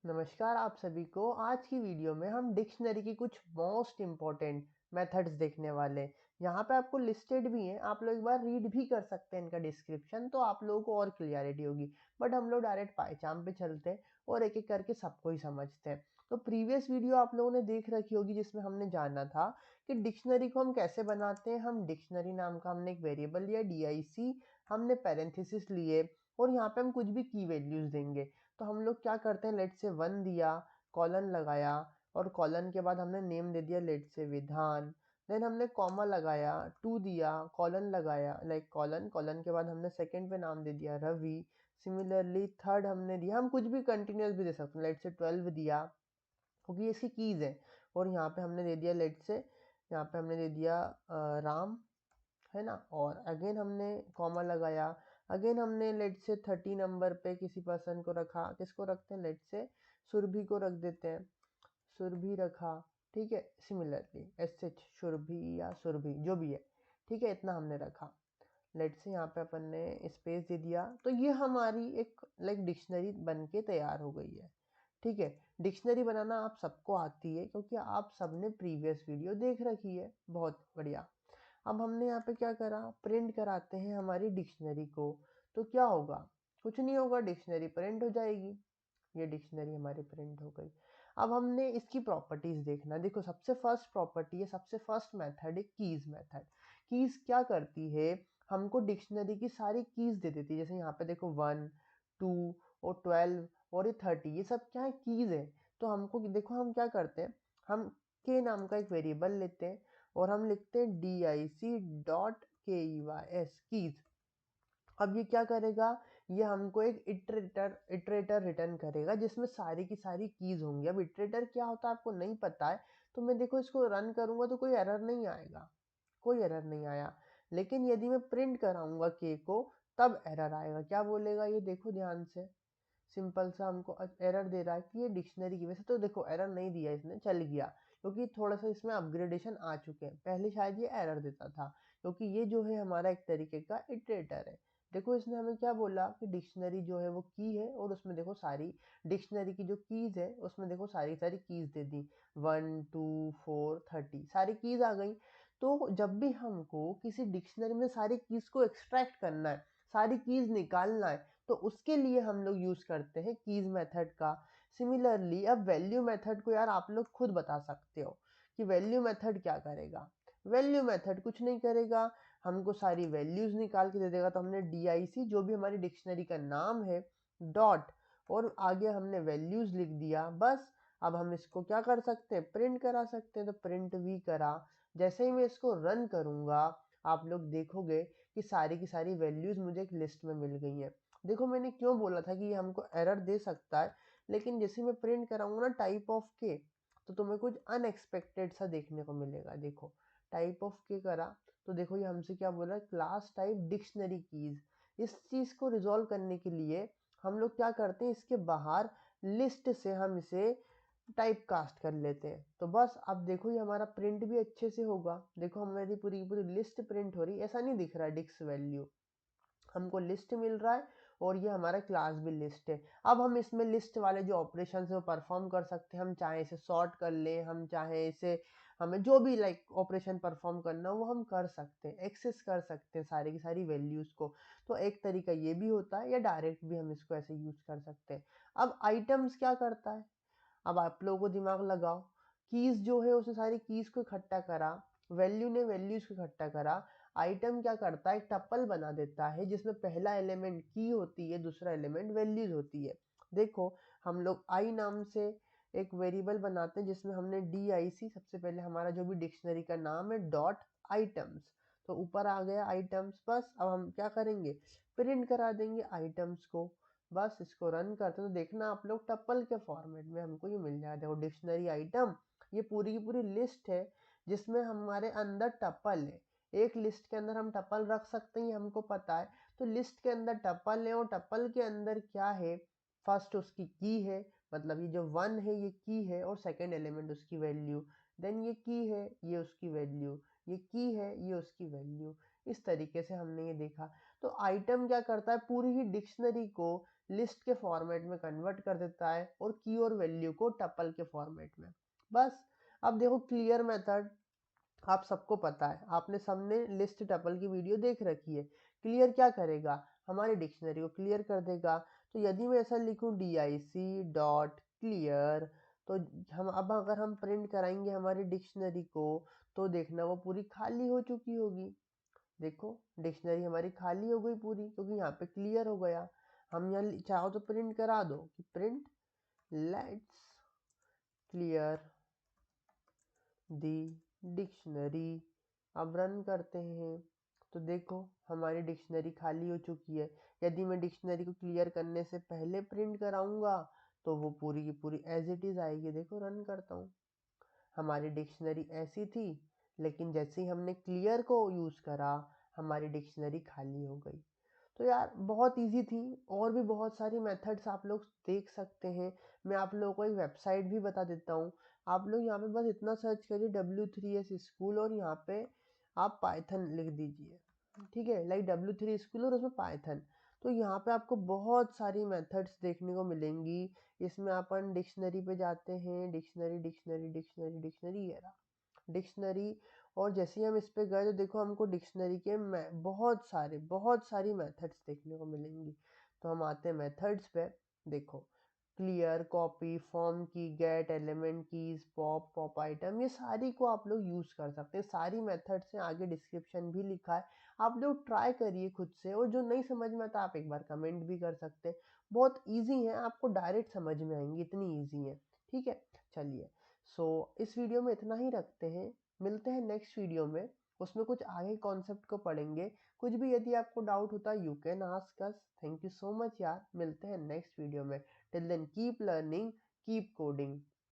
नमस्कार आप सभी को। आज की वीडियो में हम डिक्शनरी की कुछ मोस्ट इम्पॉर्टेंट मेथड्स देखने वाले हैं। यहाँ पे आपको लिस्टेड भी हैं, आप लोग एक बार रीड भी कर सकते हैं इनका डिस्क्रिप्शन, तो आप लोगों को और क्लियरिटी होगी। बट हम लोग डायरेक्ट पहचान पे चलते हैं और एक एक करके सबको ही समझते हैं। तो प्रीवियस वीडियो आप लोगों ने देख रखी होगी जिसमें हमने जाना था कि डिक्शनरी को हम कैसे बनाते हैं। हम डिक्शनरी नाम का हमने एक वेरिएबल लिया DIC, हमने पैरेंथेसिस लिए और यहाँ पे हम कुछ भी की वैल्यूज देंगे। तो हम लोग क्या करते हैं, लेट से 1 दिया, कॉलन लगाया और कॉलन के बाद हमने नेम दे दिया लेट से विधान। देन हमने कॉमा लगाया, 2 दिया, कॉलन लगाया, लाइक कॉलन कॉलन के बाद हमने सेकंड पे नाम दे दिया रवि। सिमिलरली थर्ड हमने दिया, हम कुछ भी कंटिन्यूस भी दे सकते हैं, लेट से 12 दिया क्योंकि ये इसकी कीज है। और यहाँ पे हमने दे दिया लेट से, यहाँ पे हमने दे दिया राम, है ना। और अगेन हमने कॉमा लगाया, अगेन हमने लेट से 30 नंबर पे किसी पर्सन को रखा, किसको रखते हैं, लेट से सुरभि को रख देते हैं, सुरभि रखा। ठीक है, सिमिलरली SH सुरभि या सुरभि जो भी है, ठीक है, इतना हमने रखा। लेट से यहाँ पे अपन ने स्पेस दे दिया, तो ये हमारी एक लाइक डिक्शनरी बन के तैयार हो गई है। ठीक है, डिक्शनरी बनाना आप सबको आती है क्योंकि आप सबने प्रीवियस वीडियो देख रखी है। बहुत बढ़िया। अब हमने यहाँ पे क्या करा, प्रिंट कराते हैं हमारी डिक्शनरी को। तो क्या होगा, कुछ नहीं होगा, डिक्शनरी प्रिंट हो जाएगी। ये डिक्शनरी हमारी प्रिंट हो गई। अब हमने इसकी प्रॉपर्टीज देखना। देखो, सबसे फर्स्ट प्रॉपर्टी है, सबसे फर्स्ट मेथड है कीज मेथड। कीज क्या करती है, हमको डिक्शनरी की सारी कीज दे देती है। जैसे यहाँ पे देखो 1, 2 और 12 और ये 30, ये सब क्या है, कीज है। तो हमको देखो हम क्या करते हैं, हम के नाम का एक वेरिएबल लेते हैं और हम लिखते हैं DIC.keys कीज। अब ये क्या करेगा, ये हमको एक इटरेटर रिटर्न करेगा जिसमें सारी की सारी कीज होंगी। अब इटरेटर क्या होता है आपको नहीं पता है, तो मैं देखो इसको रन करूंगा तो कोई एरर नहीं आएगा, कोई एरर नहीं आया। लेकिन यदि मैं प्रिंट कराऊंगा के को, तब एरर आएगा। क्या बोलेगा ये देखो ध्यान से, सिंपल सा हमको एरर दे रहा है कि ये डिक्शनरी की। वैसे तो देखो एरर नहीं दिया इसने, चल गया, क्योंकि थोड़ा सा इसमें अपग्रेडेशन आ चुके हैं। पहले शायद ये एरर देता था, क्योंकि ये जो है हमारा एक तरीके का इटरेटर है। देखो इसने हमें क्या बोला कि डिक्शनरी जो है वो की है, और उसमें देखो सारी डिक्शनरी की जो कीज है उसमें देखो सारी सारी कीज दे दी, 1, 2, 4, 30 सारी कीज आ गई। तो जब भी हमको किसी डिक्शनरी में सारी कीज को एक्सट्रैक्ट करना है, सारी कीज निकालना है, तो उसके लिए हम लोग यूज करते हैं कीज मेथड का। सिमिलरली अब वैल्यू मेथड को यार आप लोग खुद बता सकते हो कि वैल्यू मेथड क्या करेगा। वैल्यू मेथड कुछ नहीं करेगा, हमको सारी वैल्यूज निकाल के दे देगा। तो हमने DIC जो भी हमारी डिक्शनरी का नाम है, डॉट, और आगे हमने वैल्यूज लिख दिया, बस। अब हम इसको क्या कर सकते हैं, प्रिंट करा सकते हैं। तो प्रिंट भी करा। जैसे ही मैं इसको रन करूंगा, आप लोग देखोगे कि सारी की सारी वैल्यूज मुझे एक लिस्ट में मिल गई है। देखो मैंने क्यों बोला था कि ये हमको एरर दे सकता है, लेकिन जैसे मैं प्रिंट कराऊंगा ना टाइप ऑफ के, तो तुम्हें कुछ अनएक्सपेक्टेड सा देखने को मिलेगा। देखो टाइप ऑफ के करा, तो देखो ये हमसे क्या बोल रहा है, क्लास टाइप डिक्शनरी कीज। इस चीज को रिजॉल्व करने के लिए हम लोग क्या करते हैं, इसके बाहर लिस्ट से हम इसे टाइप कास्ट कर लेते हैं। तो बस अब देखो ये हमारा प्रिंट भी अच्छे से होगा। देखो हमारी पूरी की पूरी लिस्ट प्रिंट हो रही है, ऐसा नहीं दिख रहा है डिक्स वैल्यू, हमको लिस्ट मिल रहा है और ये हमारा क्लास भी लिस्ट है। अब हम इसमें लिस्ट वाले जो ऑपरेशन है वो परफॉर्म कर सकते हैं। हम चाहे इसे सॉर्ट कर लें, हम चाहे इसे, हमें जो भी लाइक ऑपरेशन परफॉर्म करना हो वो हम कर सकते हैं, एक्सेस कर सकते हैं सारी की सारी वैल्यूज को। तो एक तरीका ये भी होता है, या डायरेक्ट भी हम इसको ऐसे यूज कर सकते हैं। अब आइटम्स क्या करता है, अब आप लोगों को दिमाग लगाओ। कीज जो है उसने सारी कीज को इकट्ठा करा, वैल्यू ने वैल्यूज को इकट्ठा करा। आइटम क्या करता है, टपल बना देता है जिसमें पहला एलिमेंट की होती है, दूसरा एलिमेंट वैल्यूज होती है। देखो हम लोग आई नाम से एक वेरिएबल बनाते हैं जिसमें हमने DIC, सबसे पहले हमारा जो भी डिक्शनरी का नाम है, डॉट आइटम्स। तो ऊपर आ गया आइटम्स। बस अब हम क्या करेंगे, प्रिंट करा देंगे आइटम्स को। बस इसको रन करते हैं तो देखना आप लोग टप्पल के फॉर्मेट में हमको ये मिल जाएगा। देखो डिक्शनरी आइटम, ये पूरी की पूरी लिस्ट है जिसमें हमारे अंदर टप्पल है। एक लिस्ट के अंदर हम टप्पल रख सकते हैं, ये हमको पता है। तो लिस्ट के अंदर टप्पल है और टप्पल के अंदर क्या है, फर्स्ट उसकी की है, मतलब ये जो 1 है ये की है और सेकेंड एलिमेंट उसकी वैल्यू। देन ये की है, ये उसकी वैल्यू, ये की है, ये उसकी वैल्यू। इस तरीके से हमने ये देखा। तो आइटम क्या करता है, पूरी ही डिक्शनरी को लिस्ट के फॉर्मेट में कन्वर्ट कर देता है और की और वैल्यू को टपल के फॉर्मेट में। बस अब देखो क्लियर मेथड आप सबको पता है, आपने सबने लिस्ट टपल की वीडियो देख रखी है। क्लियर क्या करेगा, हमारी डिक्शनरी को क्लियर कर देगा। तो यदि मैं ऐसा लिखूं dic.clear, तो हम अब अगर हम प्रिंट कराएंगे हमारी डिक्शनरी को, तो देखना वो पूरी खाली हो चुकी होगी। देखो डिक्शनरी हमारी खाली हो गई पूरी, क्योंकि यहाँ पे क्लियर हो गया। हम यहाँ चाहो तो प्रिंट करा दो कि print let's clear the dictionary. अब रन करते हैं तो देखो हमारी डिक्शनरी खाली हो चुकी है। यदि मैं डिक्शनरी को क्लियर करने से पहले प्रिंट कराऊंगा तो वो पूरी की पूरी एज इट इज आएगी। देखो रन करता हूँ, हमारी डिक्शनरी ऐसी थी, लेकिन जैसे ही हमने क्लियर को यूज़ करा हमारी डिक्शनरी खाली हो गई। तो यार बहुत इजी थी, और भी बहुत सारी मेथड्स आप लोग देख सकते हैं। मैं आप लोगों को एक वेबसाइट भी बता देता हूँ। आप लोग यहाँ पे बस इतना सर्च करिए W3S स्कूल, और यहाँ पे आप पाइथन लिख दीजिए, ठीक है, लाइक W3 स्कूल और उसमें पाइथन। तो यहाँ पे आपको बहुत सारी मेथड्स देखने को मिलेंगी। इसमें अपन डिक्शनरी पे जाते हैं, डिक्शनरी डिक्शनरी डिक्शनरी डिक्शनरी, ये रहा डिक्शनरी। और जैसे ही हम इस पे गए तो देखो हमको डिक्शनरी के बहुत सारी मेथड्स देखने को मिलेंगी। तो हम आते हैं मेथड्स पे। देखो clear, copy, fromkeys, get, element keys, pop, popitem, ये सारी को आप लोग यूज कर सकते हैं। सारी मेथड्स हैं, आगे डिस्क्रिप्शन भी लिखा है, आप लोग ट्राई करिए खुद से। और जो नहीं समझ में आता आप एक बार कमेंट भी कर सकते हैं। बहुत ईजी है, आपको डायरेक्ट समझ में आएंगी, इतनी ईजी है, ठीक है। चलिए, सो इस वीडियो में इतना ही रखते हैं, मिलते हैं नेक्स्ट वीडियो में। उसमें कुछ आगे कॉन्सेप्ट को पढ़ेंगे। कुछ भी यदि आपको डाउट होता है you can ask us. Thank you so much यार, मिलते हैं नेक्स्ट वीडियो में। Till then keep learning, keep coding.